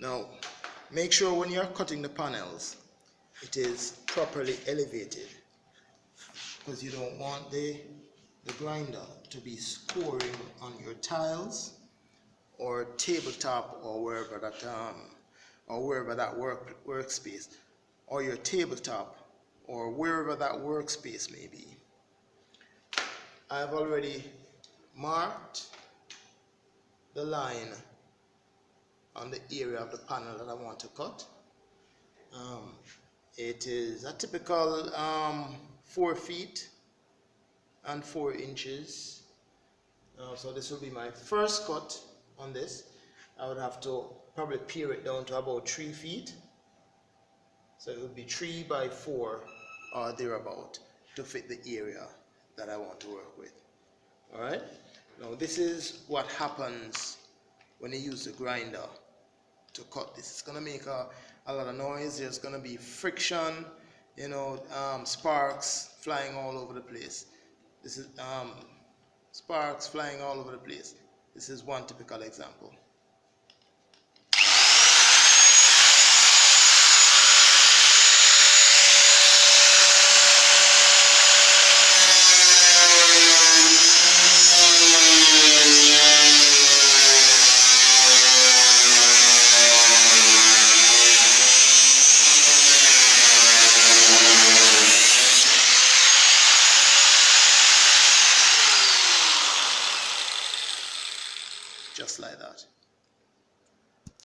Now, make sure when you're cutting the panels, it is properly elevated, because you don't want the grinder to be scoring on your tiles or tabletop or wherever that workspace, or your tabletop, or wherever that workspace may be. I've already marked the line on the area of the panel that I want to cut. It is a typical 4 feet and 4 inches. So this will be my first cut on this. I would have to probably pare it down to about 3 feet. So it would be 3 by 4 or thereabout to fit the area that I want to work with. Alright? Now this is what happens when you use the grinder to cut this. It's going to make a lot of noise. There's going to be friction, sparks flying all over the place. This is sparks flying all over the place. This is one typical example. Just like that.